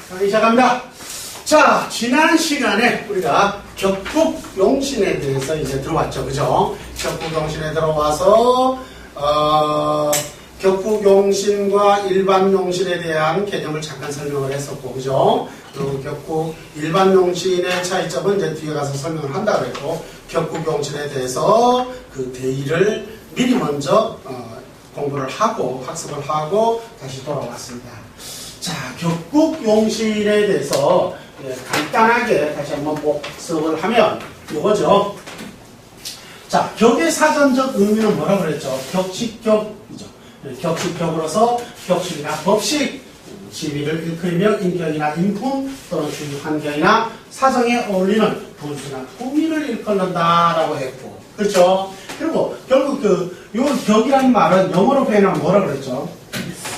강의 시작합니다. 자, 지난 시간에 우리가 격국용신에 대해서 이제 들어왔죠. 그죠? 격국용신에 들어와서, 격국용신과 일반용신에 대한 개념을 잠깐 설명을 했었고, 그죠? 그 격국, 일반용신의 차이점은 이제 뒤에 가서 설명을 한다고 했고, 격국용신에 대해서 그 대의를 미리 먼저, 공부를 하고, 학습을 하고, 다시 돌아왔습니다. 자, 격국용신에 대해서 간단하게 다시 한번 복습을 하면 이거죠. 자, 격의 사전적 의미는 뭐라고 그랬죠? 격식격이죠. 격식격으로서 격식이나 법식, 지위를 일컬이며 인격이나 인품 또는 주요 환경이나 사정에 어울리는 분수나 품위를 일컬는다라고 했고, 그렇죠? 그리고 결국 요 격이라는 말은 영어로 표현하면 뭐라고 그랬죠?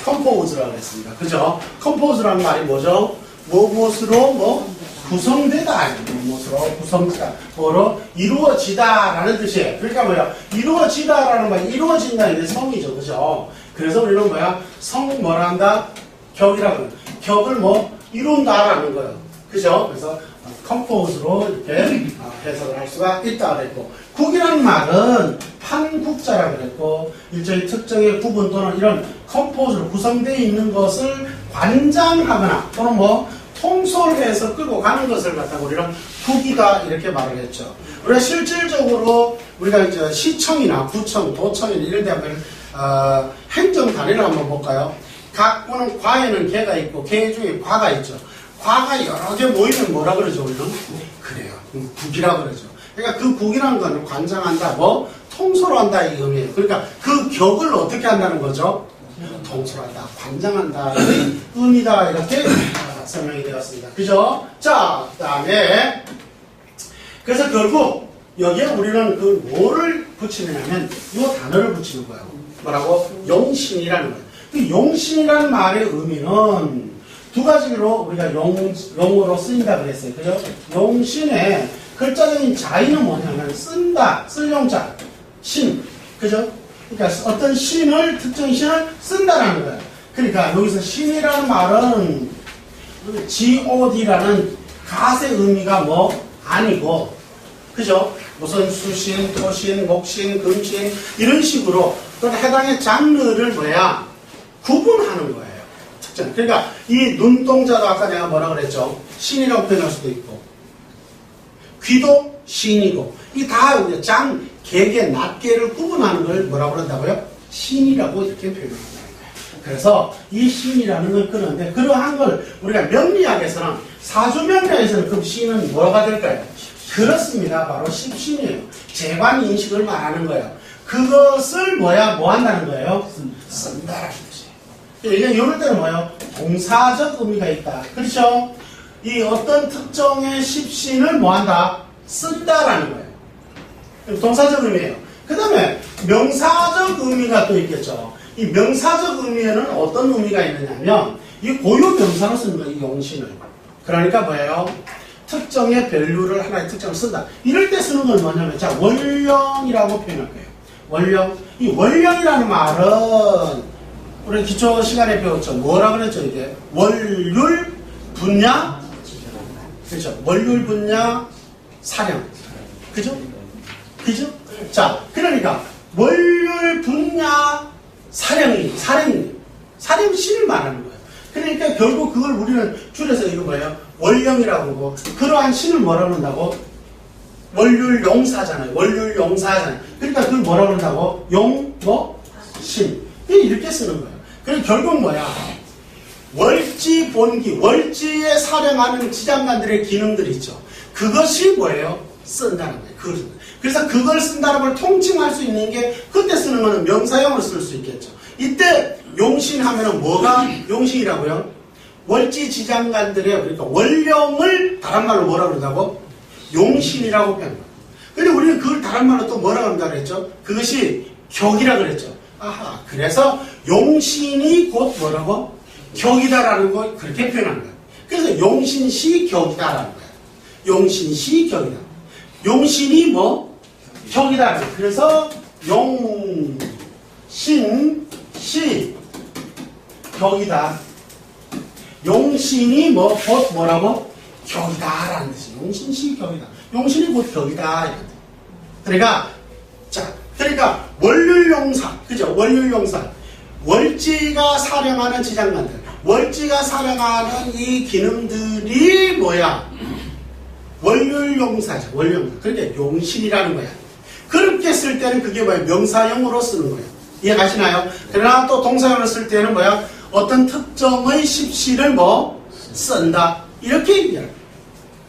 컴포즈라고 했습니다. 그죠? 컴포즈라는 말이 뭐죠? 무엇으로 구성되다. 무엇으로 구성되다. 뭐로? 이루어지다라는 뜻이에요. 그러니까 뭐야? 이루어지다라는 말이 이루어진다는 게 성이죠. 그죠? 그래서 우리는 뭐야? 성 뭐라 한다? 격이라고. 격을 이룬다라는 거예요. 그죠? 그래서 컴포즈로 이렇게 해석을 할 수가 있다 그랬고, 국이라는 말은 판국자라고 그랬고, 일종의 특정의 구분 또는 이런 컴포즈로 구성되어 있는 것을 관장하거나 또는 통솔해서 끌고 가는 것을 갖다가 우리는 국이다 이렇게 말을 했죠. 우리가 실질적으로 우리가 이제 시청이나 구청, 도청이나 이런 데 하면 행정 단위를 한번 볼까요? 각 구는 과에는 개가 있고 개 중에 과가 있죠. 과가 여러 개 모이면 뭐라 그러죠, 우리는? 그래요. 국이라 그러죠. 그러니까 그 국이라는 건 관장한다, 통솔한다 이 의미예요. 그러니까 그 격을 어떻게 한다는 거죠? 통솔한다, 관장한다 이 의미다 이렇게 설명이 되었습니다. 그죠? 자, 그 다음에 그래서 결국 여기에 우리는 그 뭐를 붙이느냐면 이 단어를 붙이는 거예요. 뭐라고? 용신이라는 거예요. 그 용신이라는 말의 의미는 두 가지로 우리가 용어로 쓰인다 그랬어요. 그죠? 용신의 글자적인 자의는 뭐냐면 쓴다, 쓸 용자, 신. 그죠? 그러니까 어떤 신을, 특정 신을 쓴다라는 거예요. 그러니까 여기서 신이라는 말은 god라는 갓의 의미가 아니고, 그죠? 무슨 수신, 토신, 목신, 금신 이런 식으로 또 해당의 장르를 구분하는 거예요. 특정. 그러니까 이 눈동자도 아까 내가 뭐라 그랬죠? 신이라고 표현할 수도 있고, 귀도 신이고, 이 다 개개, 낱개를 구분하는 걸 뭐라고 그런다고요? 신이라고 이렇게 표현합니다. 그래서 이 신이라는 걸 끄는데, 그러한 걸 우리가 명리학에서는, 사주명리학에서는 그 신은 뭐가 될까요? 그렇습니다. 바로 십신이에요. 재관 인식을 말하는 거예요. 그것을 뭐 한다는 거예요? 쓴다라는 뜻이에요. 이게 이럴 때는 동사적 의미가 있다. 그렇죠? 이 어떤 특정의 십신을 한다? 쓴다라는 거예요. 동사적 의미예요. 그 다음에 명사적 의미가 또 있겠죠. 이 명사적 의미에는 어떤 의미가 있느냐면, 이 고유 명사로 쓰는 거예요, 이 용신을. 그러니까 특정의 밸류를 하나의 특정을 쓴다. 이럴 때 쓰는 건 뭐냐면, 자, 원령이라고 표현할 거예요. 원령. 이 원령이라는 말은, 우리 기초 시간에 배웠죠. 뭐라 그랬죠, 이게? 월율, 분야, 그렇죠. 월율, 분야, 사령. 그죠? 그죠? 자, 그러니까, 월율, 분야, 사령신을 말하는 거예요. 그러니까 결국 그걸 우리는 줄여서 이거 월령이라고 하고, 그러한 신을 뭐라 그런다고? 월율용사잖아요. 월율용사잖아요. 그러니까 그걸 뭐라 그런다고? 신. 이렇게 쓰는 거예요. 그래서 결국 월지 본기, 월지에 사령하는 지장관들의 기능들이 있죠. 그것이 쓴다는 거예요. 그래서 그걸 쓴다는 걸 통칭할 수 있는 게, 그때 쓰는 거는 명사형을 쓸 수 있겠죠. 이때 용신 하면은 뭐가 용신이라고요? 월지 지장관들의, 그러니까 원령을 다른 말로 뭐라 그런다고? 용신이라고 표현합니다. 근데 우리는 그걸 다른 말로 또 뭐라 그런다 그랬죠? 그것이 격이라 그랬죠. 아하. 그래서 용신이 곧 뭐라고? 격이다라는 거 그렇게 표현한 거예요. 그래서 용신시 격이다라는 거예요. 용신시 격이다. 용신이 격이다. 그래서 용신 시 격이다. 용신이 뭐, 곧 뭐라고? 격이다라는 뜻이. 용신시 격이다. 용신이 곧 격이다. 이런 뜻. 그러니까, 자, 그러니까, 월률용사. 그죠? 월률용사. 월지가 사령하는 지장만들. 월지가 사령하는 이 기능들이 뭐야? 월률용사죠. 월률용사. 그러니까 용신이라는 거야. 그렇게 쓸 때는 그게 뭐야? 명사형으로 쓰는 거야. 이해가시나요? 그러나 또 동사형으로 쓸 때는 뭐야? 어떤 특정의 십시를 뭐? 쓴다. 이렇게 얘기해요.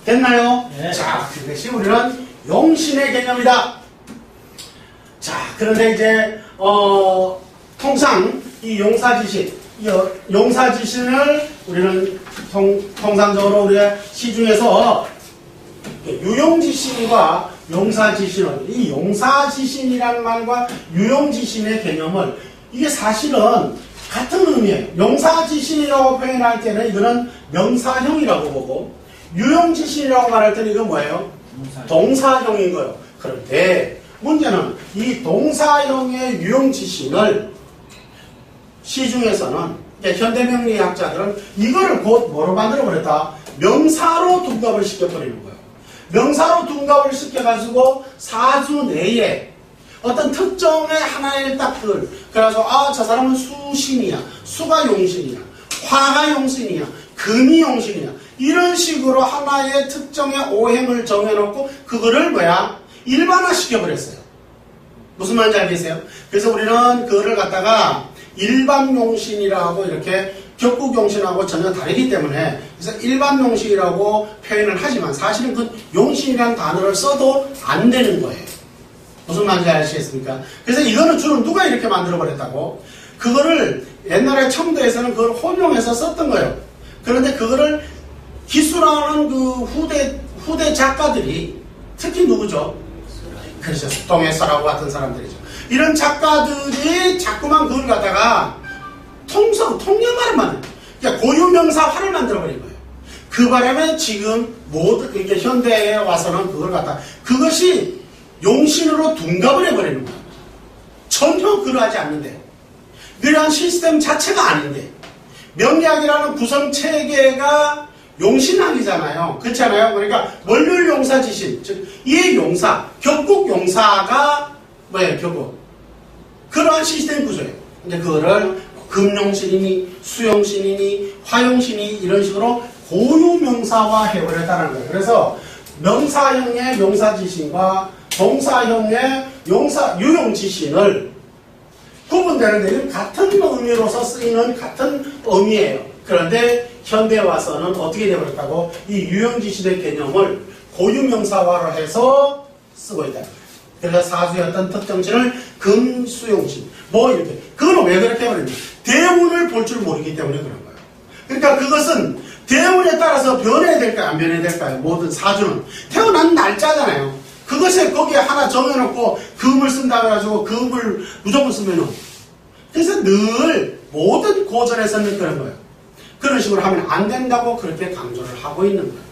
됐나요? 네. 자, 그것이 우리는 용신의 개념이다. 자, 그런데 이제, 통상 이 용사지신을 우리는 통상적으로 우리가 시중에서 유용지신과 용사지신을, 이 용사지신이라는 말과 유용지신의 개념을, 이게 사실은 같은 의미예요. 용사지신이라고 표현할 때는 이거는 명사형이라고 보고, 유용지신이라고 말할 때는 이건 뭐예요? 동사형인 거예요. 그런데 문제는 이 동사형의 유용지신을 시중에서는, 현대명리학자들은 이거를 곧 뭐로 만들어버렸다? 명사로 둔갑을 시켜버리는 거예요. 명사로 둔갑을 시켜가지고 사주 내에 어떤 특정의 하나의 딱들, 그래서 저 사람은 수신이야, 수가 용신이야, 화가 용신이야, 금이 용신이야, 이런 식으로 하나의 특정의 오행을 정해놓고 그거를 뭐야? 일반화 시켜버렸어요. 무슨 말인지 알겠어요? 그래서 우리는 그거를 갖다가 일반 용신이라고 이렇게 격국 용신하고 전혀 다르기 때문에, 그래서 일반 용신이라고 표현을 하지만 사실은 그 용신이라는 단어를 써도 안 되는 거예요. 무슨 말인지 아시겠습니까? 그래서 이거는 주로 누가 이렇게 만들어버렸다고? 그거를 옛날에 청도에서는 그걸 혼용해서 썼던 거예요. 그런데 그거를 기술하는 그 후대 작가들이, 특히 누구죠? 그렇죠. 동해서라고 같은 사람들이죠. 이런 작가들이 자꾸만 그걸 갖다가 통념화를 만들어요. 그러니까 고유명사화를 만들어버린 거예요. 그 바람에 지금 모든, 이렇게 현대에 와서는 그걸 갖다, 그것이 용신으로 둔갑을 해버리는 거예요. 전혀 그러하지 않는데. 그러한 시스템 자체가 아닌데. 명리학이라는 구성체계가 용신학이잖아요. 그렇지 않아요? 그러니까 월률용사지신, 즉 이 용사, 격국용사가 뭐예요? 격국. 그러한 시스템 구조예요. 근데 그거를 금용신이니 수용신이니 화용신이 이런 식으로 고유명사화 해버렸다는 거예요. 그래서 명사형의 용사지신과 동사형의 유용지신을 구분되는데 이건 같은 의미로서 쓰이는 같은 의미예요. 그런데 현대에 와서는 어떻게 되어버렸다고? 이 유용지신의 개념을 고유명사화로 해서 쓰고 있다. 그래서 사주의 어떤 특정신을 금수용신 뭐 이렇게, 그거는 왜 그렇게 해버렸냐? 대운을 볼 줄 모르기 때문에 그런 거예요. 그러니까 그것은 대운에 따라서 변해야 될까요? 안 변해야 될까요? 모든 사주는 태어난 날짜잖아요. 그것에 거기에 하나 정해놓고 금을 쓴다 그래가지고 금을 무조건 쓰면은, 그래서 늘 모든 고전에서는 그런 거예요. 그런 식으로 하면 안 된다고 그렇게 강조를 하고 있는 거예요.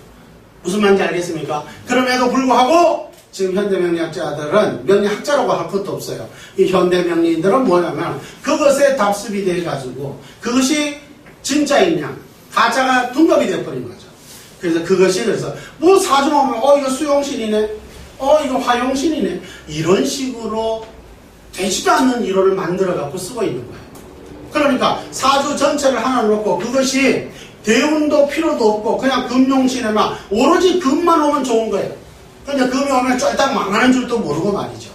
무슨 말인지 알겠습니까? 그럼에도 불구하고 지금 현대명리학자들은, 명리학자라고 할 것도 없어요. 이 현대명리인들은 뭐냐면 그것에 답습이 돼가지고 그것이 진짜이냐 가짜가 둔갑이 돼버린 거죠. 그래서 그것이, 그래서 뭐 사주만 보면 이거 수용신이네, 이거 화용신이네, 이런 식으로 되지도 않는 이론을 만들어 갖고 쓰고 있는 거예요. 그러니까 사주 전체를 하나 놓고 그것이 대운도 필요도 없고 그냥 금용신에만 오로지 금만 오면 좋은 거예요. 근데 금이 오면 쫄딱 망하는 줄도 모르고 말이죠.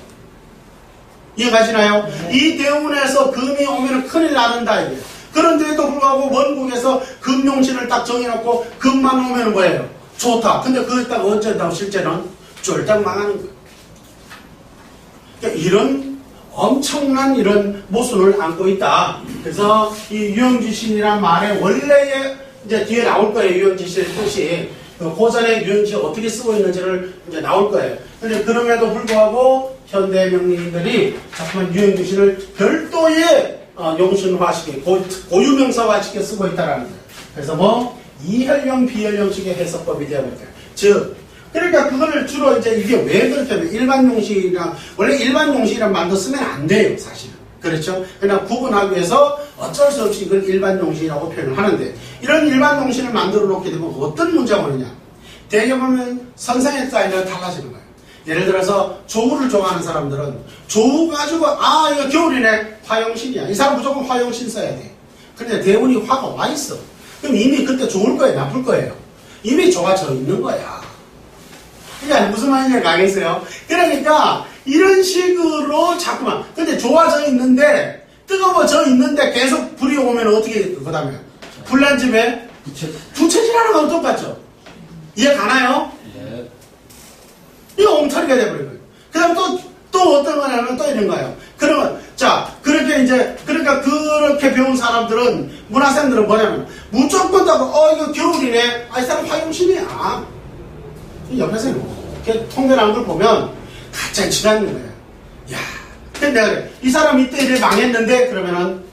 이해가시나요? 네. 이 대운에서 금이 오면 큰일 나는다 이게. 그런데도 불구하고 원국에서 금용신을 딱 정해놓고 금만 오면 뭐예요? 좋다. 근데 그걸 딱 어쩐다고 실제는 쫄딱 망하는 거예요. 그러니까 이런 엄청난 이런 모순을 안고 있다. 그래서 이 유용지신이란 말의 원래의 이제 뒤에 나올 거예요. 유용지신의 뜻이. 고전의 유용지신이 어떻게 쓰고 있는지를 이제 나올 거예요. 근데 그럼에도 불구하고 현대 명리인들이 자꾸만 유용지신을 별도의 용신화시켜, 고유명사화시켜 쓰고 있다라는 거예요. 그래서 뭐 이혈령, 비혈령식의 해석법이 되어버릴까요? 즉, 그러니까 그거를 주로 이제 이게 왜 그렇게 하면 일반 용식이랑, 원래 일반 용식이란 말도 쓰면 안 돼요, 사실은. 그렇죠? 그러나 구분하기 위해서 어쩔 수 없이 이걸 일반 용신이라고 표현을 하는데, 이런 일반 용신을 만들어 놓게 되면 어떤 문제가 오느냐? 대개 보면 선생의 스타일이 달라지는 거예요. 예를 들어서 조우를 좋아하는 사람들은 조우 가지고 아 이거 겨울이네 화용신이야. 이 사람 무조건 화용신 써야 돼. 근데 대운이 화가 와 있어. 그럼 이미 그때 좋을 거예요, 나쁠 거예요? 이미 좋아져 있는 거야. 그러니까 무슨 말인지 알겠어요? 그러니까 이런 식으로 자꾸만, 근데 좋아져 있는데 뜨거워져 있는데 계속 불이 오면 어떻게 될 그 다음에 불난 집에 부채질하는 건 똑같죠? 이해 가나요? 네. 이거 엉터리가 돼버린 거예요. 그 다음에 또 어떤 거냐면 또 이런 거예요. 그러면, 자, 그렇게 이제, 그러니까 그렇게 배운 사람들은, 문화생들은 뭐냐면, 무조건 다, 이거 겨울이네. 이 사람 화용신이야. 옆에서 이렇게 통계라는 걸 보면, 갑자기 지나는 거예요. 야, 근데 내가 그래. 이 사람 이때 이래 망했는데, 그러면은,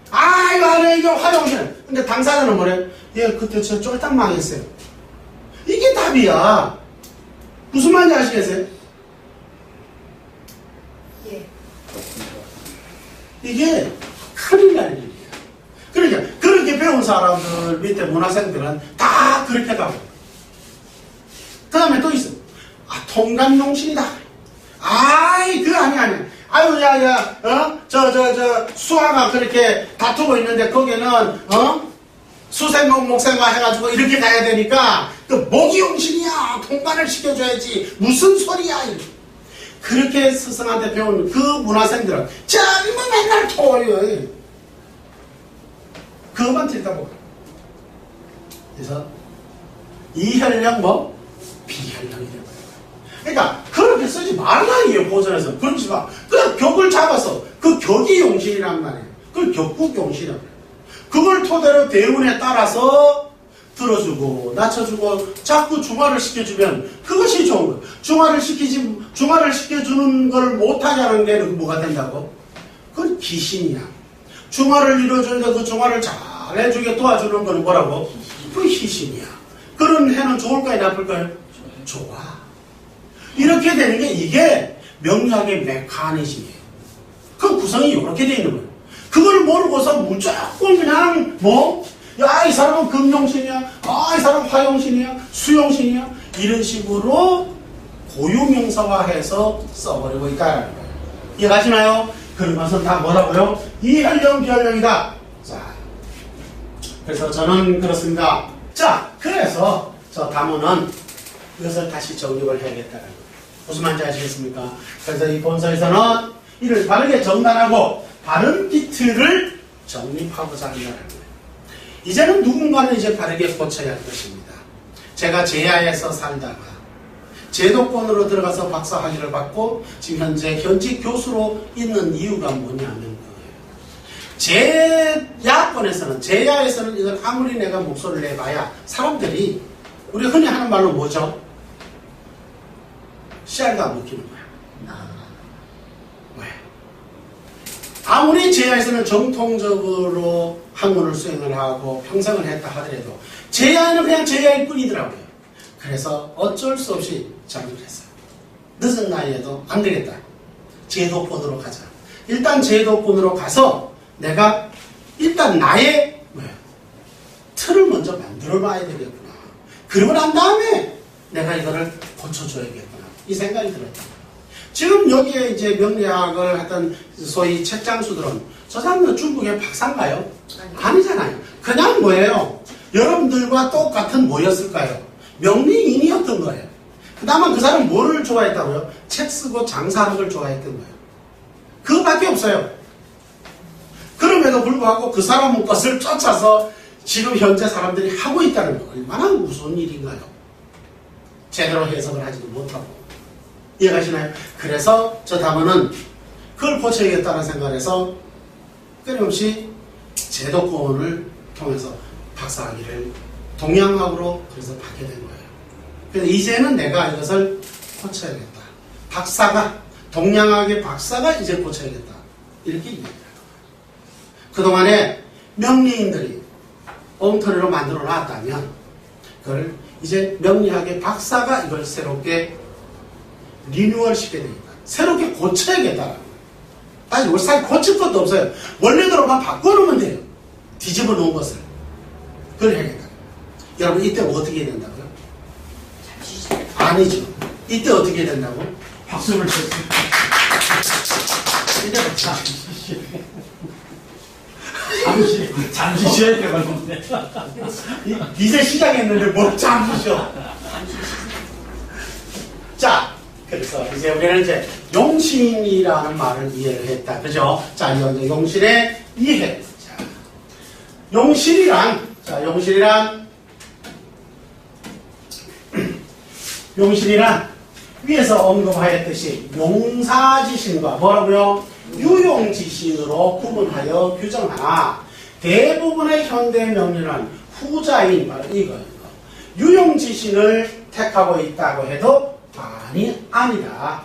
이거 안 해. 이거 화용신. 근데 당사자는 뭐래? 예, 그때 저 쫄딱 망했어요. 이게 답이야. 무슨 말인지 아시겠어요? 예. 이게 큰일 날 일이야. 그러니까 그렇게 배운 사람들 밑에 문화생들은 다 그렇게 가고, 그 다음에 또 있어. 통감용신이다. 그거 아니야. 아유, 수아가 그렇게 다투고 있는데 거기는 수생목 목생과 해가지고 이렇게 가야 되니까 그 목이용신이야. 통관을 시켜줘야지. 무슨 소리야. 이렇게. 그렇게 스승한테 배운 그 문화생들은 정말 맨날 토요. 그것만 들다 보고. 그래서 이혈령 비혈령이 되는 거예요. 그러니까 그렇게 쓰지 말라 이에요. 보전에서. 그렇지 마. 그냥 격을 잡아서 그 격이 용신이란 말이에요. 그걸 격국용신이라고 해요. 그걸 토대로 대운에 따라서 들어주고 낮춰주고 자꾸 중화를 시켜주면 그것이 좋은 거예요. 중화를 시켜주는 걸 못하게 하는 게 뭐가 된다고? 그건 기신이야. 중화를 이루어주는데 그 중화를 잘 해주게 도와주는 건 뭐라고? 그 희신이야. 그런 해는 좋을까요? 나쁠까요? 좋아. 이렇게 되는 게 이게 명리학의 메커니즘이에요. 그 구성이 이렇게 되어 있는 거예요. 그걸 모르고서 무조건 그냥 이 사람은 금용신이야. 이 사람은 화용신이야. 수용신이야. 이런 식으로 고유명사화해서 써버리고 있다는 거예요. 이해가시나요? 그런 것은 다 뭐라고요? 이혈령 비혈령이다. 자, 그래서 저는 그렇습니다. 자, 그래서 저 담원은 이것을 다시 정립을 해야겠다는 거예요. 무슨 말인지 아시겠습니까? 그래서 이 본서에서는 이를 바르게 정단하고 바른 비트를 정립하고자 한다는 거예요. 이제는 누군가는 이제 바르게 고쳐야 할 것입니다. 제가 제야에서 살다가 제도권으로 들어가서 박사학위를 받고 지금 현재 현직 교수로 있는 이유가 뭐냐는 거예요. 제야에서는 이걸 아무리 내가 목소리를 내봐야 사람들이 우리 흔히 하는 말로 뭐죠? 씨알도 안 먹히는 거야. 왜? 아무리 제야에서는 정통적으로 학문을 수행을 하고 평생을 했다 하더라도 제야에는 그냥 제야일 뿐이더라고요. 그래서 어쩔 수 없이 잘못을 했어요. 늦은 나이에도 안 되겠다. 제도권으로 가자. 일단 제도권으로 가서 내가 일단 나의 틀을 먼저 만들어 놔야 되겠구나. 그러고 난 다음에 내가 이거를 고쳐줘야겠구나. 이 생각이 들었다. 지금 여기에 이제 명리학을 했던 소위 책장수들은 저 사람들은 중국의 박사인가요? 아니잖아요. 그냥 뭐예요? 여러분들과 똑같은 뭐였을까요? 명리인이었던 거예요. 그다음에 그 사람은 뭐를 좋아했다고요? 책 쓰고 장사하는 걸 좋아했던 거예요. 그거밖에 없어요. 그럼에도 불구하고 그 사람 것을 쫓아서 지금 현재 사람들이 하고 있다는 거 얼마나 무서운 일인가요? 제대로 해석을 하지도 못하고. 이해가시나요? 그래서 저 담원은 그걸 고쳐야겠다는 생각을 해서 끊임없이 제도권을 통해서 박사학위를 동양학으로 그래서 받게 된 거예요. 그래서 이제는 내가 이것을 고쳐야겠다. 동양학의 박사가 이제 고쳐야겠다. 이렇게 얘기합니다. 그동안에 명리인들이 엉터리로 만들어 놨다면 그걸 이제 명리학의 박사가 이걸 새롭게 리뉴얼 시켜야 되겠다. 새롭게 고쳐야겠다라는 거예요. 다시 살 고칠 것도 없어요. 원래대로만 바꿔놓으면 돼요. 뒤집어 놓은 것을. 그걸 해야겠다. 여러분, 이때 어떻게 해야 된다고요? 아니죠. 이때 어떻게 해야 된다고? 박수를 쳤어요. 이때 잠시 쉬어야 되겠는데. 이제 시작했는데 뭘 잠시 쉬어. 자, 그래서 이제 우리는 이제 용신이라는 말을 이해를 했다. 그죠? 자, 이제 용신의 이해. 자, 용신이란 위에서 언급하였듯이 용사지신과 뭐라고요? 유용지신으로 구분하여 규정하나 대부분의 현대 명리는 후자인 바로 이거예요. 유용지신을 택하고 있다고 해도 아니다.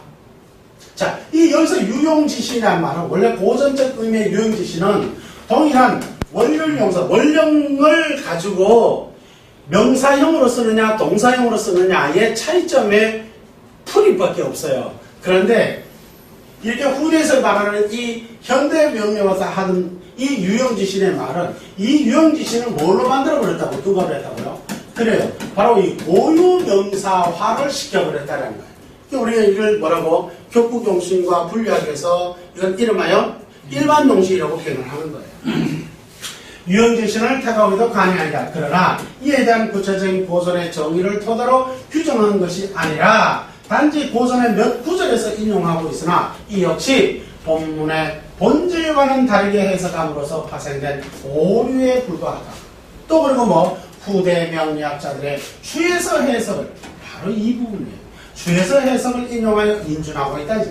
자, 이 여기서 유용지신이라는 말은 원래 고전적 의미의 유용지신은 동일한 원령용사, 원령을 가지고 명사형으로 쓰느냐 동사형으로 쓰느냐의 차이점의 풀이밖에 없어요. 그런데 이렇게 후대에서 말하는 이 현대 명령어사 하는 이 유용지신의 말은 이 유용지신을 뭘로 만들어버렸다고 누가 그랬다고요? 그래요. 바로 이 고유명사화를 시켜버렸다는 거예요. 우리가 이걸 뭐라고 격구용신과 분리하기 위해서 이걸 이름하여 일반용신이라고 표현을 하는 거예요. 유형지신을 택하기도 가능하다. 그러나 이에 대한 구체적인 고전의 정의를 토대로 규정한 것이 아니라 단지 고전의 몇 구절에서 인용하고 있으나 이 역시 본문의 본질과는 다르게 해석함으로써 파생된 오류에 불과하다. 또 그리고 뭐 후대 명리학자들의 주에서 해석을 바로 이 부분이에요. 주에서 해석을 인용하여 인준하고 있다.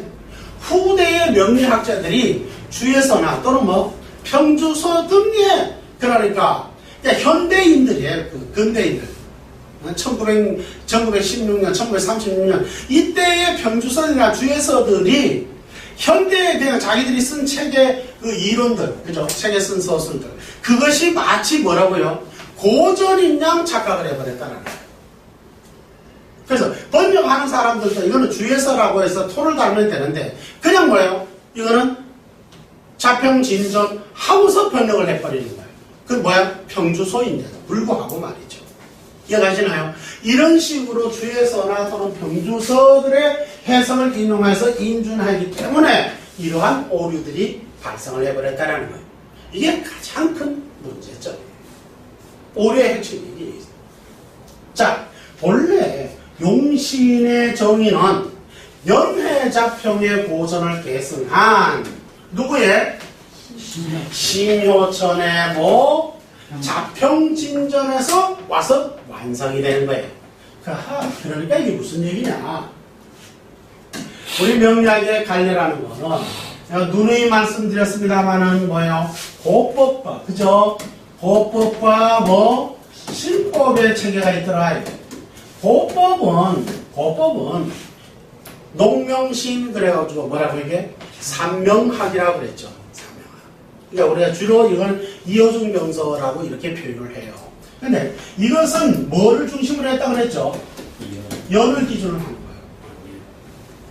후대의 명리학자들이 주에서나 또는 뭐 평주서 등에 그러니까 현대인들이에요. 그 근대인들 1916년 1936년 이때의 평주서나 주에서들이 현대에 대한 자기들이 쓴 책의 그 이론들, 그죠? 책에 쓴 서술들 그것이 마치 뭐라고요? 고전인 양 착각을 해버렸다는 거예요. 그래서 번역하는 사람들도 이거는 주에서라고 해서 토를 달면 되는데 그냥 뭐예요? 이거는 자평진전 하고서 번역을 해버리는 거예요. 그 뭐야? 평주소인데도 불구하고 말이죠. 이해가시나요? 이런 식으로 주에서나 또는 평주서들의 해석을 인용해서 인준하기 때문에 이러한 오류들이 발생을 해버렸다는 거예요. 이게 가장 큰 문제점이에요. 오류의 핵심이 이게 있어요. 자, 본래 용신의 정의는 연회자평의 고전을 계승한 누구의? 신효천의 뭐 자평진전에서 와서 완성이 되는 거예요. 그러니까 이게 무슨 얘기냐? 우리 명리학의 갈래라는 거는 누누이 말씀드렸습니다만은 뭐예요? 고법과 그죠? 고법과 뭐 신법의 체계가 있더라. 고법은 농명신 그래가지고 뭐라고 이게 삼명학이라고 그랬죠. 그러니까 우리가 주로 이걸 이어중 명서라고 이렇게 표현을 해요. 근데 이것은 뭐를 중심으로 했다고 그랬죠? 연을 기준으로 하는 거예요.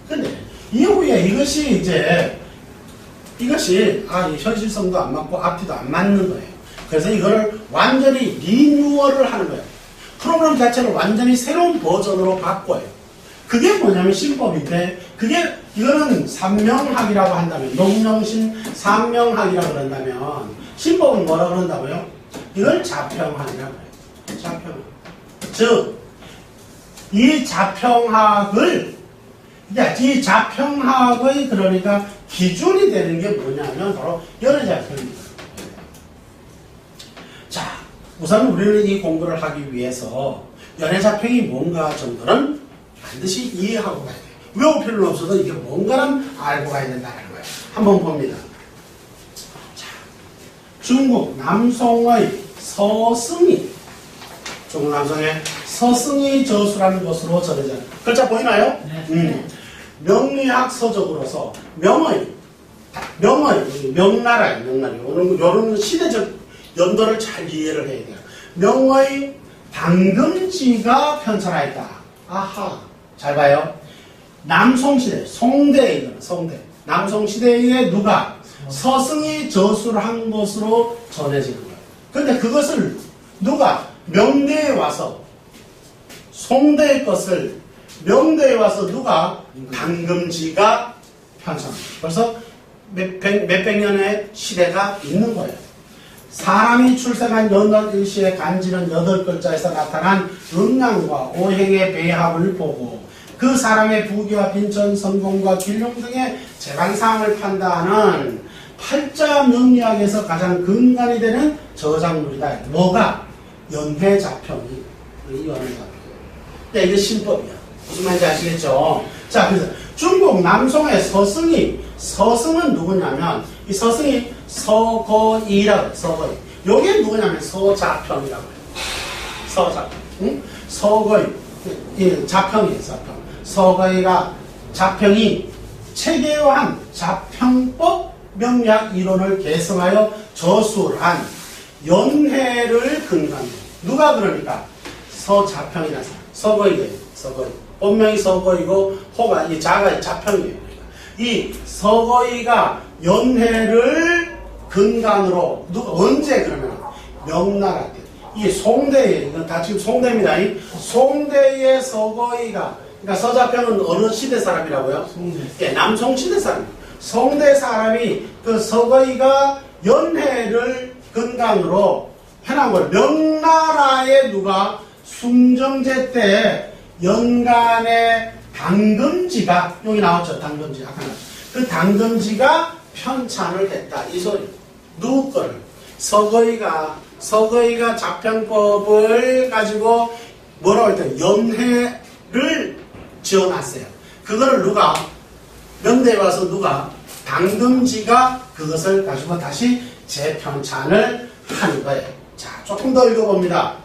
근데 이후에 이것이 현실성도 안 맞고 앞뒤도 안 맞는 거예요. 그래서 이거를 완전히 리뉴얼을 하는 거예요. 프로그램 자체를 완전히 새로운 버전으로 바꿔요. 그게 뭐냐면 신법인데 이거는 삼명학이라고 한다면 농명신 삼명학이라고 그런다면 신법은 뭐라고 그런다고요? 이걸 자평학이라고 해요. 자평학. 즉 이 자평학의 그러니까 기준이 되는 게 뭐냐면 바로 연회자평입니다. 자, 우선 우리는 이 공부를 하기 위해서 연회자평이 뭔가 정도는 반드시 이해하고 가야 돼요. 외울 필요는 없어도 이게 뭔가는 알고 가야 된다는 거예요. 한번 봅니다. 자, 중국 남송의 서승이, 중국 남송의 서승이 저수라는 것으로 전해져. 글자 보이나요? 네. 명리학 서적으로서 명나라예요. 이런 시대적 연도를 잘 이해를 해야 돼요. 명의 당금지가 편찬하였다. 아하, 잘 봐요. 남송시대, 송대. 남송시대에 누가? 서승이 저수를 한 것으로 전해지는 거예요. 근데 그것을 누가 명대에 와서 송대의 것을 명대에 와서 누가 당금지가 편찬합니다. 벌써 몇백 년의 시대가 있는 거예요. 사람이 출생한 연월일시의 간지는 8글자에서 나타난 음양과 오행의 배합을 보고 그 사람의 부귀와 빈천, 성공과 길용 등의 재간사항을 판단하는 팔자 명리학에서 가장 근간이 되는 저작물이다. 뭐가? 연회자평이. 이 연회자평. 네, 이게 신법이야. 무슨 말인지 아시겠죠? 자, 그래서 중국 남송의 서승은 누구냐면, 이 서승이 서거이라고 해요. 서거이. 요게 누구냐면 서자평이라고 해요. 서자평. 응? 서거이. 이 자평이에요, 자평. 서거이가 자평이 체계화한 자평법 명리학 이론을 개성하여 저술한 연회를 근간으로. 누가 그러니까? 서자평이라는 사람. 서거이예요. 서거이. 본명이 서거이고 호가 이 자가 자평이에요. 이 서거이가 연회를 근간으로 누가 언제 그러면 명나라 때 이 송대에 이건 다 지금 송대입니다. 이 송대의 서거이가 그러니까 서자평은 어느 시대 사람이라고요? 예, 남송 시대 사람. 송대 사람이 그 서거이가 연회를 근간으로 해놓은 걸 명나라에 누가 숭정제 때 연간의 당금지가 여기 나왔죠. 당금지 아까 나왔죠. 그 당금지가 편찬을 했다. 이 소리. 누구 거를? 서거이가 자평법을 가지고 뭐라고 했더니 연회를 지어놨어요. 그거를 누가 명대에 와서 누가 당금지가 그것을 가지고 다시 재편찬을 하는 거예요. 자, 조금 더 읽어봅니다.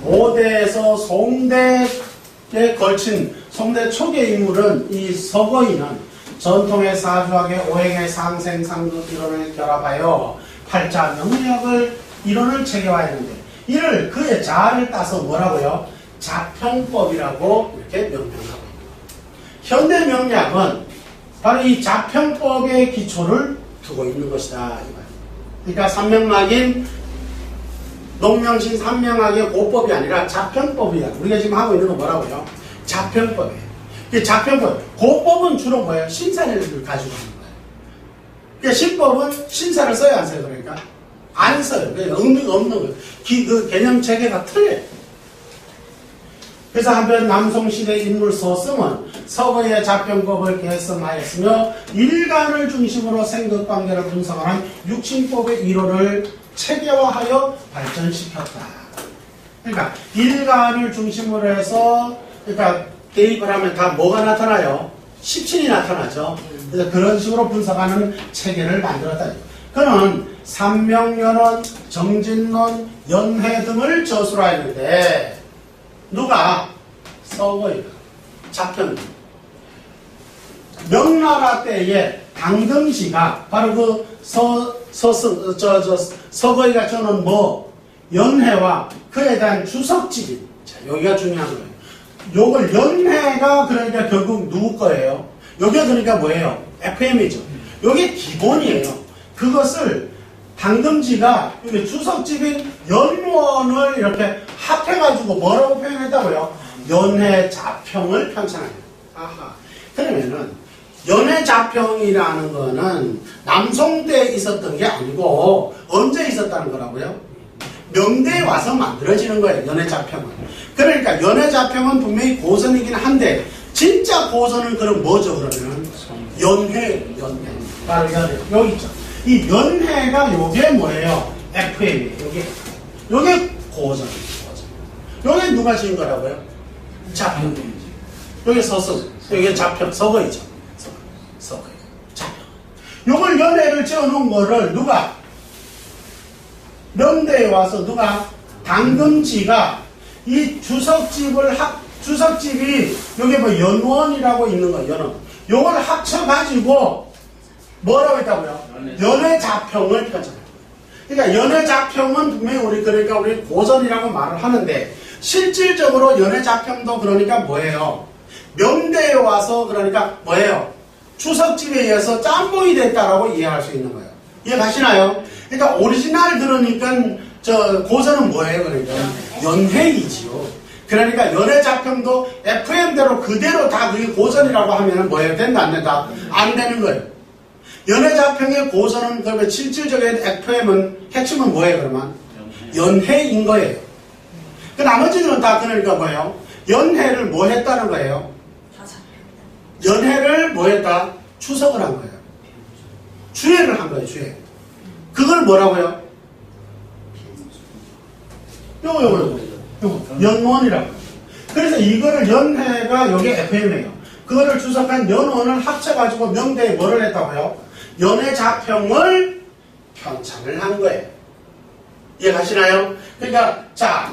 5대에서 송대에 걸친 송대 초기 인물은 이 서거이는 전통의 사주학의 오행의 상생, 상극 이론을 결합하여 팔자 명리학을 이론을 체계화했는데 이를 그의 자아를 따서 뭐라고요? 자평법이라고 이렇게 명명하고 있습니다. 현대 명리학은 바로 이 자평법의 기초를 두고 있는 것이다. 그러니까 삼명막인 농명신 삼명학의 고법이 아니라 자평법이야. 우리가 지금 하고 있는 건 뭐라고요? 자평법이에요. 자평법. 고법은 주로 뭐예요? 신사를 가지고 하는 거예요. 그러니까 신법은 신사를 써야 안 써요, 그러니까? 안 써요. 그러니까 의미가 없는 거예요. 그 개념 체계가 틀려요. 그래서 한편 남송시대 인물 서승은 서거의 자평법을 개성하였으며 일간을 중심으로 생각관계를 분석하는 육신법의 이론을 체계화하여 발전시켰다. 그러니까 일간을 중심으로 해서 그러니까 대입을 하면 다 뭐가 나타나요? 17이 나타나죠. 그래서 그런 식으로 분석하는 체계를 만들었다. 그는 삼명연원, 정진론, 연회 등을 저술하였는데 누가? 서거이가 자평. 명나라 때에 당금지가 바로 그 서거이가 저는 뭐 연회와 그에 대한 주석집인. 자, 여기가 중요한 거예요. 요걸 연회가 그러니까 결국 누구 거예요? 여기가 그러니까 뭐예요? FM이죠. 요게 기본이에요. 그것을 당금지가 여기 주석집인 연원을 이렇게 합해가지고 뭐라고 표현했다고요? 연회자평을 편찬합니다. 아하. 그러면은 연회자평이라는 거는 남송 때 있었던 게 아니고 언제 있었다는 거라고요? 명대에 와서 만들어지는 거예요. 연회자평은. 그러니까 연회자평은 분명히 고전이긴 한데 진짜 고전은 그럼 뭐죠? 그러면 연회. 바로 연회. 여기 있죠. 이 연회가 요게 뭐예요? FM이에요. 요게 고전이에요. 요게 누가 지은 거라고요? 자평. 요게 서승. 요게 자평. 서거이죠. 서거이. 자평. 요걸 연회를 지어놓은 거를 누가? 명대에 와서 누가? 당금지가 이 주석집이 여기 뭐 연원이라고 있는 거예요. 연원. 요걸 합쳐가지고 뭐라고 했다고요? 연회자평을 펴잖아요. 그러니까 연회자평은 분명히 우리 고전이라고 말을 하는데 실질적으로 연회자평도 그러니까 뭐예요? 명대에 와서 그러니까 뭐예요? 추석집에 의해서 짬뽕이 됐다라고 이해할 수 있는 거예요. 이해 가시나요? 그러니까 오리지널 들으니까 저 고전은 뭐예요? 그러니까 연회이지요. 그러니까 연회자평도 FM대로 그대로 다 그게 고전이라고 하면 뭐예요? 된다 안 된다? 안 되는 거예요. 연회자평의 고전은 그러면 실질적인 FM은 핵심은 뭐예요? 그러면 연회인 거예요. 그 나머지는 다 그러니까 뭐예요? 연회를 뭐 했다는 거예요? 연회를 뭐 했다? 추석을 한 거예요. 주회를 한 거예요. 주회. 그걸 뭐라고요? 요거 연원이라고. 그래서 이거를 연회가 요게 FM이에요. 그거를 주석한 연원을 합쳐가지고 명대에 뭐를 했다고요? 연회자평을 편찬을 한 거예요. 이해가시나요? 그러니까 자,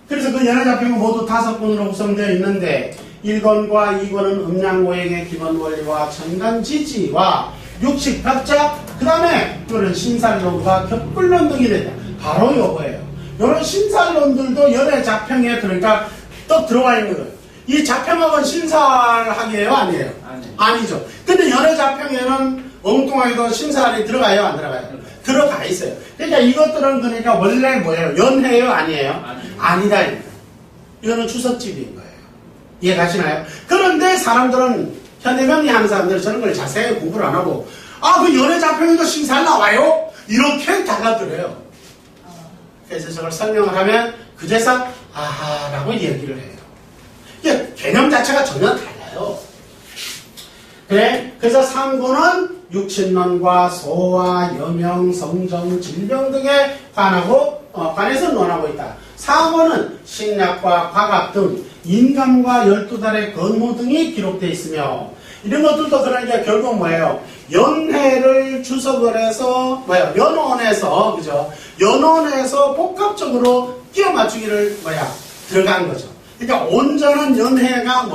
그래서 그 연회자평은 모두 5권으로 구성되어 있는데 1권과 2권은 음양고행의 기본 원리와 천간지지와 육식학자, 그 다음에 그거는 신살론과 격불론 등이 된다. 바로 요거예요. 이런 신살론들도 연회자평에 그러니까 또 들어가 있는 거예요. 이 자평학은 신살학이에요? 아니에요? 아니죠. 근데 연회자평에는 엉뚱하게도 신살이 들어가요? 안 들어가요? 들어가 있어요. 그러니까 이것들은 그러니까 원래 뭐예요? 연회예요? 아니에요? 아니다. 이거는 추석집인 거예요. 이해 가시나요? 그런데 사람들은 현대명리하는 사람들은 저런 걸 자세히 공부를 안 하고 그 연회자평에도 신살 나와요? 이렇게 달라들어요. 그래서 저걸 설명을 하면 그제서 아하라고 얘기를 해요. 이게 개념 자체가 전혀 달라요. 그래? 그래서 3권은 육신론과 소화, 여명, 성정, 질병 등에 관해서 논하고 있다. 4권은 식약과 과학 등 인감과 12달의 건모 등이 기록되어 있으며 이런 것들도 그러니까 결국 뭐예요? 연회를 주석을 해서 연원에서 그죠? 연원에서 복합적으로 끼워 맞추기를 들어간 거죠. 그러니까 온전한 연회가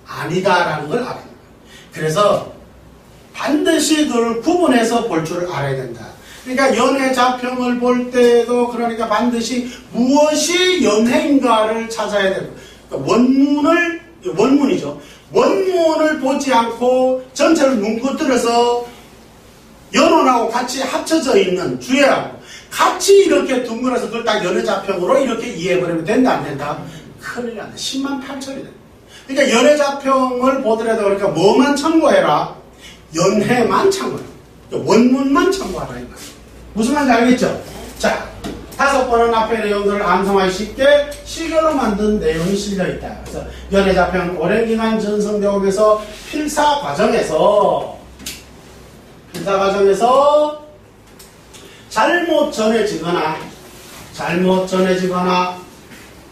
아니다라는 걸 알아야 돼요. 그래서 반드시 그걸 구분해서 볼 줄 알아야 된다. 그러니까 연회자평을 볼 때도 그러니까 반드시 무엇이 연회인가를 찾아야 되고 그러니까 원문이죠. 원문을 보지 않고 전체를 뭉그뜨려서 연원하고 같이 합쳐져 있는 주예하고 같이 이렇게 둥글어서 그걸 딱 연회자평으로 이렇게 이해해버리면 된다 안 된다? 큰일 난다. 10만 8천이다. 그러니까 연회자평을 보더라도 그러니까 뭐만 참고해라? 연회만 참고해라. 원문만 참고하라. 무슨 말인지 알겠죠? 자, 5번은 앞의 내용들을 암송하기 쉽게 시계로 만든 내용이 실려있다. 그래서 연회자평 오랜 기간 전성되어 오면서 필사 과정에서 잘못 전해지거나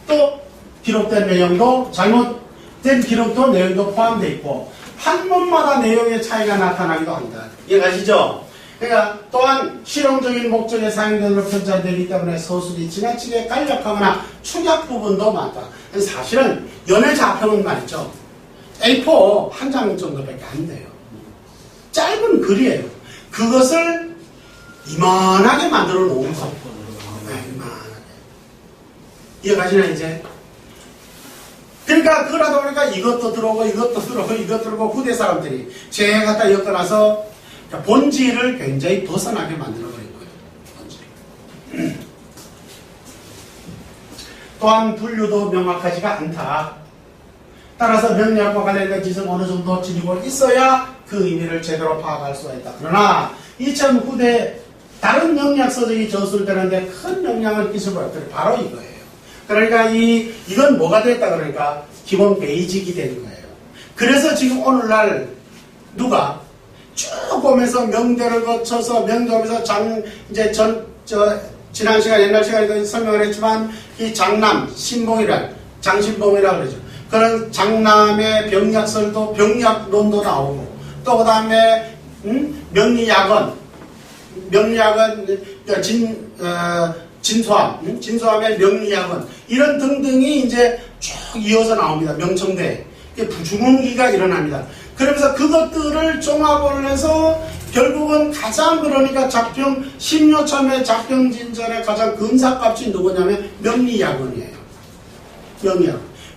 또 기록된 내용도 잘못된 기록도 내용도 포함되어 있고 한문마다 내용의 차이가 나타나기도 합니다. 이해가시죠? 그러니까 또한 실용적인 목적에 사용되는 편찬되기 때문에 서술이 지나치게 간략하거나 축약 부분도 많다. 사실은 연회자평은 말이죠. A4 한 장 정도밖에 안 돼요. 짧은 글이에요. 그것을 이만하게 만들어 놓은 거. 이만하게. 이해가시나 이제? 그러니까 그러다 보니까 이것도 들어오고 후대 사람들이 제 갖다 엮어놔서 본질을 굉장히 벗어나게 만들어버린 거예요. 본질. 또한 분류도 명확하지가 않다. 따라서 명리학과 관련된 지식 어느 정도 지니고 있어야 그 의미를 제대로 파악할 수가 있다. 그러나 2000 후대 다른 명리학 서적이 저술되는데 큰 영향을 끼쳐버렸더니 바로 이거예요. 그러니까 이건 뭐가 됐다 그러니까 기본 베이직이 되는 거예요. 그래서 지금 오늘날 누가 쭉 보면서 명대를 거쳐서 명대하면서 지난 시간 옛날 시간에 설명을 했지만 이 장신봉이라 그러죠. 그런 장남의 병약설도 병약론도 나오고 또 그 다음에 명리학은 진소함의 명리학은 이런 등등이 이제 쭉 이어서 나옵니다. 명청대 부중흥기가 일어납니다. 그러면서 그것들을 종합을 해서 결국은 가장 그러니까 작평 10여 참의 작평진전의 가장 근사값이 누구냐면 명리학원이에요.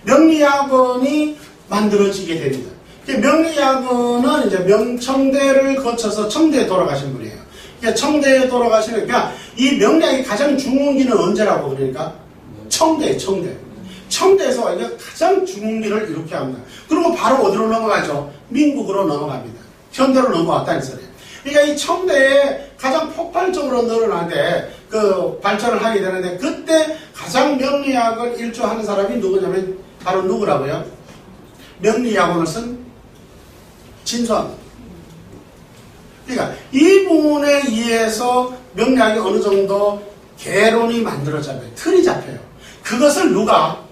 명리학원이 만들어지게 됩니다. 명리학원은 이제 명청대를 거쳐서 청대에 돌아가신 분이에요. 그러니까 청대에 돌아가시는, 그러니까 이 명리학이 가장 중흥기는 언제라고 그러니까? 청대. 청대에서 이게 가장 중흥기를 이렇게 합니다. 그리고 바로 어디로 넘어가죠? 민국으로 넘어갑니다. 현대로 넘어왔다는 소리예요. 그러니까 이 청대에 가장 폭발적으로 늘어나는데 그 발전을 하게 되는데 그때 가장 명리학을 일조하는 사람이 누구냐면 바로 누구라고요? 명리학원을 쓴 진수합니다. 그러니까 이분에 의해서 명리학이 어느 정도 개론이 만들어져요. 틀이 잡혀요. 그것을 누가?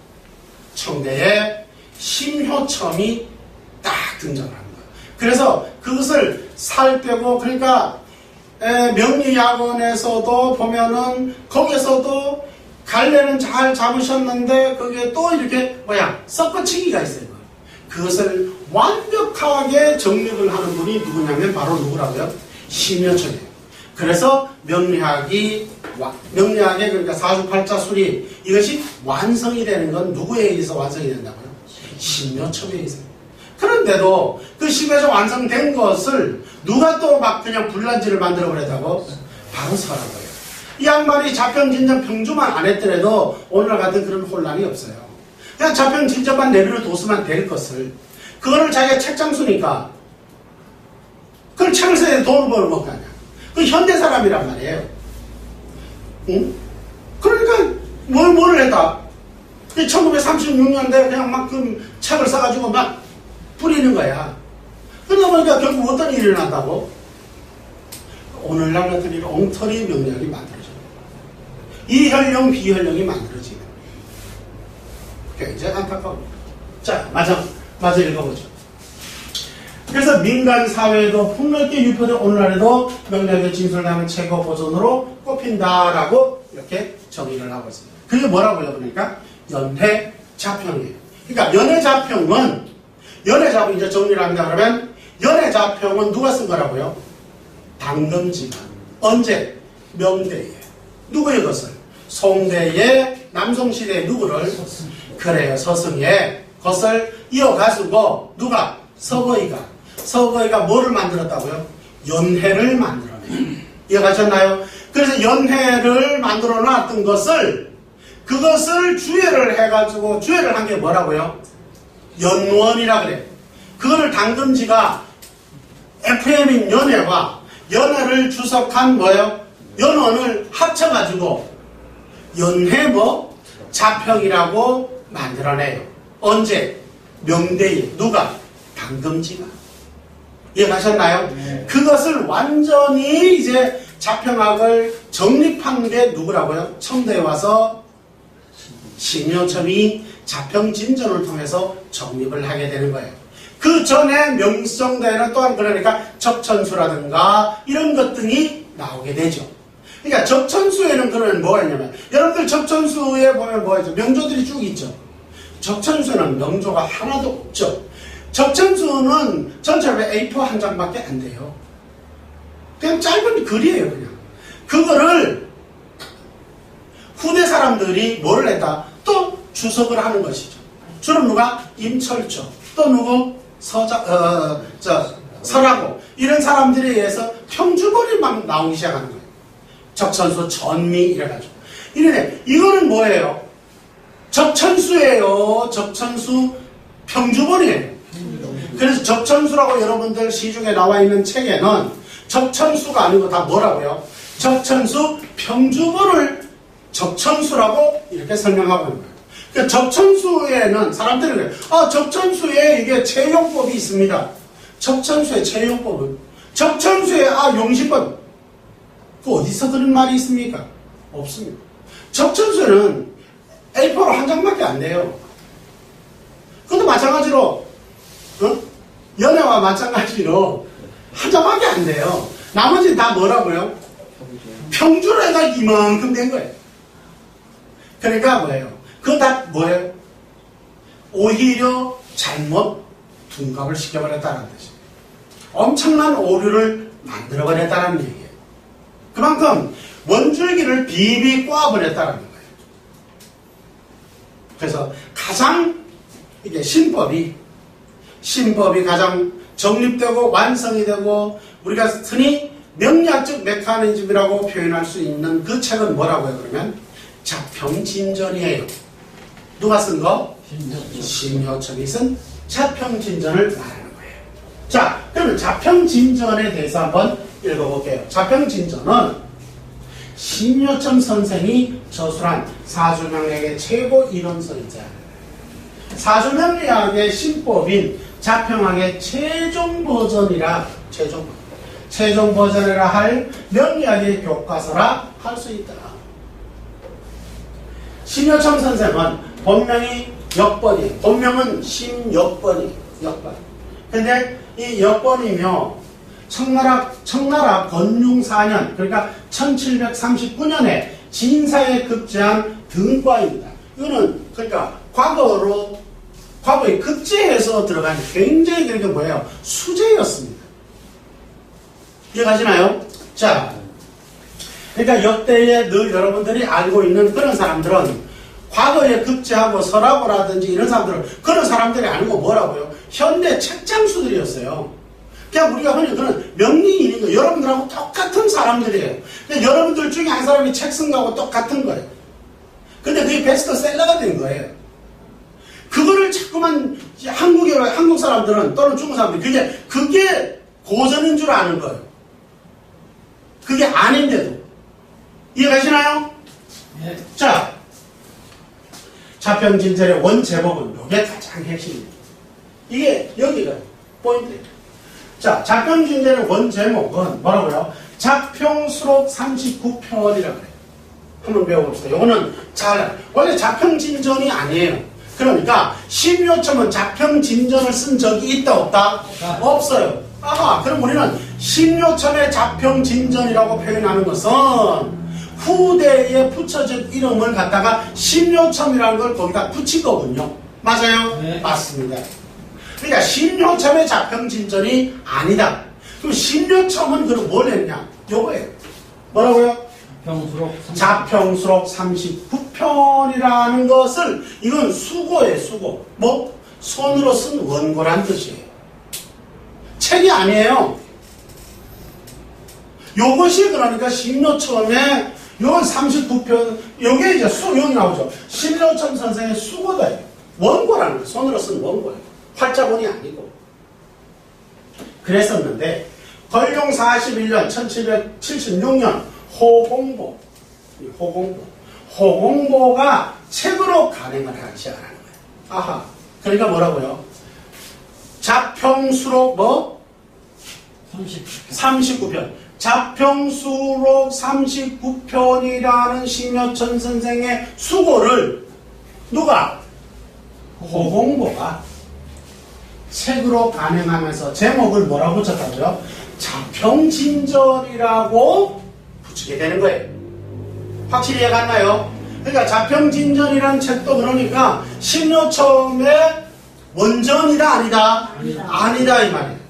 청대의 심효첨이 딱 등장을 합니다. 그래서 그것을 살 빼고, 그러니까 명리학원에서도 보면은 거기에서도 갈래는 잘 잡으셨는데 거기에 또 이렇게 섞어치기가 있어요. 그것을 완벽하게 정립을 하는 분이 누구냐면 바로 누구라고요? 심효첨이에요. 그래서 명리학의 그러니까 사주팔자 수리 이것이 완성이 되는 건 누구에 의해서 완성이 된다고요? 심효첨에 의해서. 그런데도 그 심효첨 완성된 것을 누가 또 막 그냥 불난지를 만들어 버렸다고? 바로 서라고요. 이 양반이 자평진전 평주만 안 했더라도 오늘 같은 그런 혼란이 없어요. 그냥 자평진전만 내버려뒀으면 될 것을, 그거를 자기가 책장수니까 그걸 책을 써야 돈을 벌어먹을 거 아니야. 그 현대 사람이란 말이에요. 응? 그러니까 뭐를 했다. 1936년대 그냥 막 그 책을 써가지고 막 뿌리는 거야. 그러다 보니까 결국 어떤 일이 일어난다고? 오늘날 같은 일 엉터리 명령이 만들어져요. 이혈령 비혈령이 만들어지는. 굉장히 안타까웁니다. 자, 마저 읽어보죠. 그래서 민간 사회에도 폭넓게 유포된 오늘날에도 명령의 진술하는 최고 보존으로 꼽힌다라고 이렇게 정의를 하고 있습니다. 그게 뭐라고요? 그러니까 연해자평이에요. 그러니까 연해자평은 이제 정리를 합니다. 그러면 연해자평은 누가 쓴 거라고요? 당금지가. 언제? 명대에. 누구의 것을? 송대의 남송시대의 누구를? 그래요. 서승의 것을 이어가지고 누가? 서거이가 뭐를 만들었다고요? 연해를 만들어내요. 이해가셨나요? 그래서 연해를 만들어 놨던 그것을 주해를 해가지고, 주해를 한 게 뭐라고요? 연원이라 그래. 그거를 당금지가 FM인 연해와 연해를 주석한 뭐예요? 연원을 합쳐가지고 연해 자평이라고 만들어내요. 언제? 명대에. 누가? 당금지가. 이해가셨나요? 네. 그것을 완전히 이제 자평학을 정립한 게 누구라고요? 청대에 와서 심효첨이 자평진전을 통해서 정립을 하게 되는 거예요. 그 전에 명성대에는 또한 그러니까 적천수라든가 이런 것들이 나오게 되죠. 그러니까 적천수에는 그러면 뭐가 있냐면, 여러분들 적천수에 보면 뭐가 있죠? 명조들이 쭉 있죠. 적천수에는 명조가 하나도 없죠. 적천수는 전체로 A4 한 장밖에 안 돼요. 그냥 짧은 글이에요, 그냥. 그거를 후대 사람들이 뭐를 했다? 또 주석을 하는 것이죠. 주로 누가? 임철조. 또 누구? 설하고. 이런 사람들에 의해서 평주본이 막 나오기 시작하는 거예요. 적천수, 전미, 이래가지고. 이래, 이거는 뭐예요? 적천수예요. 적천수 평주본이에요. 그래서 적천수라고 여러분들 시중에 나와 있는 책에는 적천수가 아니고 다 뭐라고요? 적천수 평주본을 적천수라고 이렇게 설명하고 있는 거예요. 그러니까 적천수에는 사람들이 그래요. 적천수에 이게 채용법이 있습니다. 적천수의 채용법은? 적천수의 용신법. 그 어디서 그런 말이 있습니까? 없습니다. 적천수에는 A4로 한 장밖에 안 돼요. 그것도 마찬가지로 연애와 마찬가지로 한 장밖에 안 돼요. 나머지는 다 뭐라고요? 평주로 해가 이만큼 된 거예요. 그러니까 뭐예요? 그거 다 뭐예요? 오히려 잘못 둔갑을 시켜버렸다는 뜻이에요. 엄청난 오류를 만들어버렸다는 얘기예요. 그만큼 원줄기를 비비 꼬아버렸다는 거예요. 그래서 가장 이게 신법이 신법이 가장 정립되고 완성이 되고 우리가 흔히 명리학적 메커니즘이라고 표현할 수 있는 그 책은 뭐라고요? 그러면 자평진전이에요. 누가 쓴 거? 심효천이 쓴 자평진전을 말하는 거예요. 자, 그러면 자평진전에 대해서 한번 읽어볼게요. 자평진전은 심효천 선생이 저술한 사주명리학의 최고 이론서이자 사주명리학의 신법인 자평학의 최종 버전이라 최종 버전이라 할 명리학의 교과서라 할 수 있다. 심효천 선생은 본명이 역번이에요. 본명은 심역번이에요. 역번. 근데 이 역번이며 청나라 건융 4년 그러니까 1739년에 진사에 급제한 등과입니다. 이거는 그러니까 과거에 급제해서 들어간 굉장히 그게 뭐예요? 수제였습니다. 이해가시나요? 자, 그러니까 역대에 늘 여러분들이 알고 있는 그런 사람들은 과거에 급제하고 서라고라든지 이런 사람들은 그런 사람들이 아니고 뭐라고요? 현대 책장수들이었어요. 그냥 우리가 흔히 그런 명리인인 거 여러분들하고 똑같은 사람들이에요. 그러니까 여러분들 중에 한 사람이 책 쓴 거하고 똑같은 거예요. 근데 그게 베스트셀러가 된 거예요. 그거를 자꾸만 한국 사람들은 또는 중국 사람들이 그게 고전인 줄 아는 거예요. 그게 아닌데도. 이해가시나요? 네. 자, 자평진전의 원제목은 이게 가장 핵심입니다. 이게 여기가 포인트예요. 자, 자평진전의 원제목은 뭐라고요? 자평수록 39편이라고 그래요. 한번 배워봅시다. 이거는 원래 자평진전이 아니에요. 그러니까 심효첨은 자평진전을 쓴 적이 있다 없다? 없어요. 아하, 그럼 우리는 심효첨의 자평진전이라고 표현하는 것은 후대에 붙여진 이름을 갖다가 심효첨이라는 걸 거기다 붙인 거군요. 맞아요? 네. 맞습니다. 그러니까 심효첨의 자평진전이 아니다. 그럼 심효첨은 그럼 뭘 했냐? 요거예요. 뭐라고요? 자평수록 39편이라는 것을 이건 수고예요. 수고. 뭐? 손으로 쓴 원고란 뜻이에요. 책이 아니에요. 요것이 그러니까 심효첨의 요건 39편 요게 이제 여기 나오죠. 심효첨 선생의 수고다예요. 원고라는 거예요. 손으로 쓴 원고예요. 활자본이 아니고. 그랬었는데 건룡 41년 1776년 호공보가 책으로 간행을 하기 시작하는 거예요. 아하. 그러니까 뭐라고요? 자평수록 뭐? 39편. 자평수록 39편이라는 심효천 선생의 수고를 누가? 호공보가 책으로 간행하면서 제목을 뭐라고 붙였다고요? 자평진전이라고 붙이게 되는 거예요. 확실히 이해갔나요? 그러니까 자평진전이라는 책도 그러니까 심효첨의 원전이다 아니다? 아니다 이 말이에요.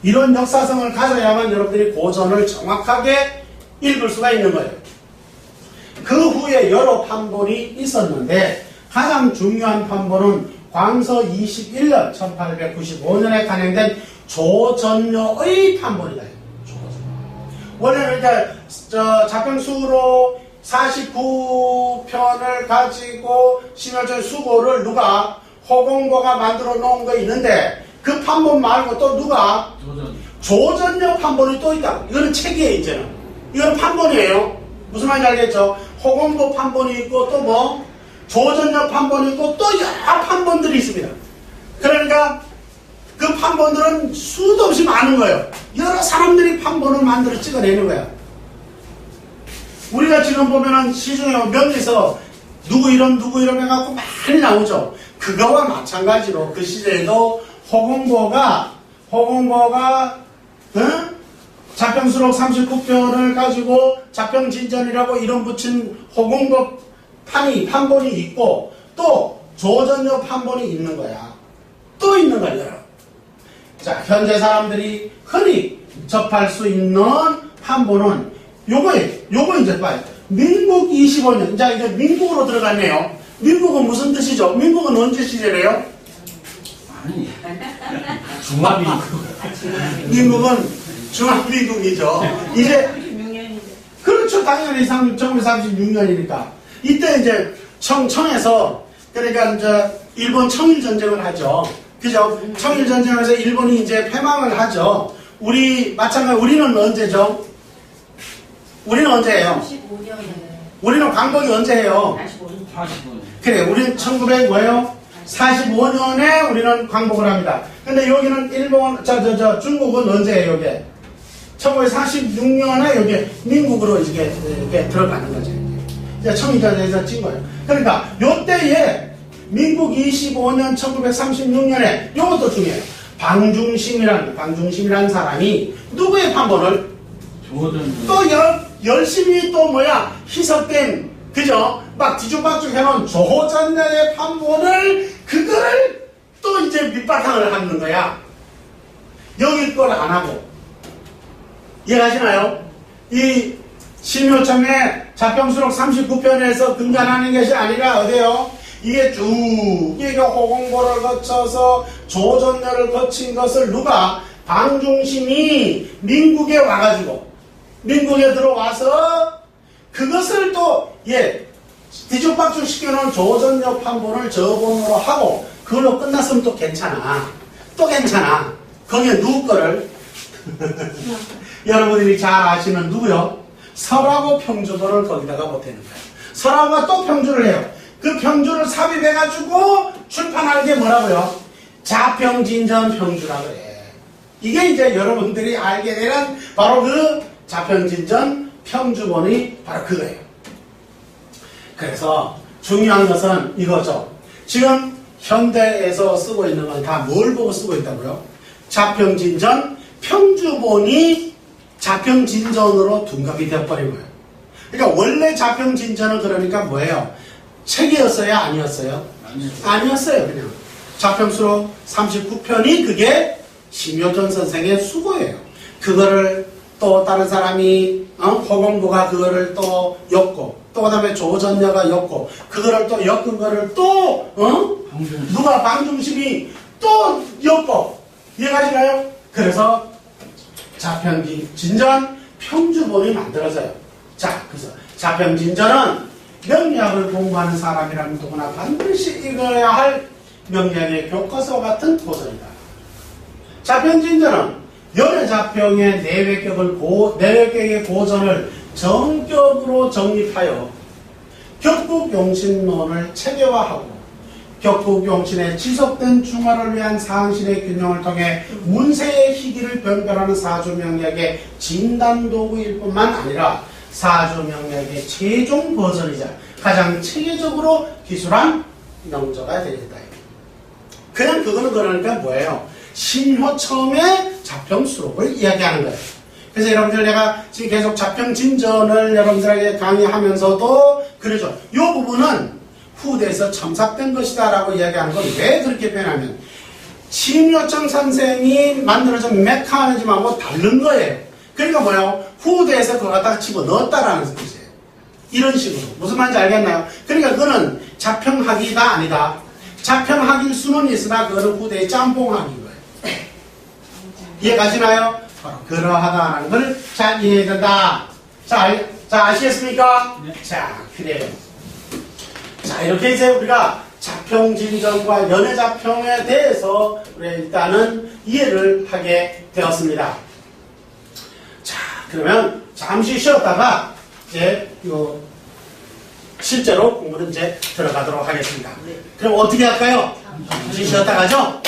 이런 역사성을 가져야만 여러분들이 고전을 정확하게 읽을 수가 있는 거예요. 그 후에 여러 판본이 있었는데 가장 중요한 판본은 광서 21년 1895년에 간행된 조전녀의 판본이다. 원래는 이제 자평수록 49편을 가지고 심효천의 수고를 누가 호공보가 만들어 놓은 거 있는데 그 판본 말고 또 누가 조전녀 판본이 또 있다. 이거는 책이에요. 이제는 이거는 판본이에요. 무슨 말인지 알겠죠? 호공보 판본이 있고 또 뭐 조전녀 판본이 있고 또 여러 판본들이 있습니다. 그러니까 그 판본들은 수도 없이 많은 거예요. 여러 사람들이 판본을 만들어 찍어내는 거야. 우리가 지금 보면은 시중에 명리서 누구 이름 해갖고 많이 나오죠. 그거와 마찬가지로 그 시대에도 호공보가 자평수록 39편을 가지고 자평진전이라고 이름 붙인 호공보 판본이 있고 또 조전녀 판본이 있는 거야. 또 있는 거야. 자, 현재 사람들이 흔히 접할 수 있는 판본은 요거 이제 봐요. 민국 25년. 자, 이제 민국으로 들어갔네요. 민국은 무슨 뜻이죠? 민국은 언제 시대래요? 아니. 중화비. 민국은 중화민국이죠. 이제 36년인데. 그렇죠. 당연히 1936년이니까. 이때 이제 청에서 그러니까 이제 일본 청일 전쟁을 하죠. 그죠? 청일 전쟁에서 일본이 이제 패망을 하죠. 마찬가지 우리는 언제죠? 우리는 언제예요? 45년에. 우리는 광복이 언제예요? 45년. 45년. 그래, 우리는 1945년에 우리는 광복을 합니다. 근데 여기는 중국은 언제예요, 여기? 1946년에 여기 민국으로 이게 들어가는 거죠. 이제 청일전에서 찐 거예요. 그러니까, 요때에 민국 25년 1936년에 요것도 중요해요. 방중심이라는 사람이 누구의 판본을 조전. 또 열심히 또 희석된, 그죠? 막 뒤죽박죽 해놓은 조전녀의 판본을, 그거를 또 이제 밑바탕을 하는 거야. 여기 걸 안 하고. 이해가시나요? 이 신묘청의 자평수록 39편에서 등단하는 것이 아니라 어디에요? 이게 쭉, 이게 호공보를 거쳐서 조전녀를 거친 것을 누가? 방중심이 민국에 와가지고, 민국에 들어와서 그것을 또 뒤죽박죽 시켜놓은 조전녀 판본을 저본으로 하고 그걸로 끝났으면 또 괜찮아. 거기에 누구 거를 여러분들이 잘 아시는 누구요? 설하고 평주도를 거기다가 보태는 거예요. 설하고가 또 평주를 해요. 그 평주를 삽입해가지고 출판한 게 뭐라고요? 자평진전 평주라 그래. 이게 이제 여러분들이 알게 되는 바로 그 자평진전 평주본이 바로 그거예요. 그래서 중요한 것은 이거죠. 지금 현대에서 쓰고 있는 건 다 뭘 보고 쓰고 있다고요? 자평진전 평주본이 자평진전으로 둔갑이 되어버린 거예요. 그러니까 원래 자평진전은 그러니까 뭐예요? 책이었어요? 아니었어요? 아니었어요. 그냥 자평수록 39편이 그게 심효전 선생의 수고예요. 그거를 또 다른 사람이 호공부가 그거를 또 엮고 또 그 다음에 조전녀가 엮고 그거를 또 엮은 거를 또 누가 방중심이 또 엮고 이해가시나요? 그래서 자평진전 평주본이 만들어져요. 자, 그래서 자평진전은 명리학을 공부하는 사람이라면 누구나 반드시 읽어야 할 명리학의 교과서와 같은 도서이다. 자평진전은 연해자평의 내외격의 고전을 정격으로 정립하여 격국용신론을 체계화하고 격국용신의 지속된 중화를 위한 상신의 균형을 통해 문세의 희기를 변별하는 사주명리학의 진단도구일 뿐만 아니라 사주명리학의 최종 버전이자 가장 체계적으로 기술한 명저가 되겠다. 그냥 그거는 그러니까 뭐예요? 신효 처음에 자평수록을 이야기하는 거예요. 그래서 여러분들 내가 지금 계속 자평진전을 여러분들에게 강의하면서도 그러죠. 이 부분은 후대에서 첨삭된 것이다 라고 이야기하는 건 왜 그렇게 표현하면 신효청 선생이 만들어진 메커니즘하고 다른 거예요. 그러니까 뭐예요? 후대에서 그거 갖다가 집어넣었다라는 뜻이에요. 이런 식으로. 무슨 말인지 알겠나요? 그러니까 그거는 자평학이다 아니다. 자평학일 수는 있으나 그거는 후대의 짬뽕학인 거예요. 이해가시나요? 그러하다는 걸 잘 이해해야 된다. 자, 아시겠습니까? 네. 자, 그래요. 자, 이렇게 이제 우리가 자평진전과 연해자평에 대해서 우리 일단은 이해를 하게 되었습니다. 자, 그러면 잠시 쉬었다가 이제 실제로 공부는 이제 들어가도록 하겠습니다. 그럼 어떻게 할까요? 잠시 쉬었다 가죠?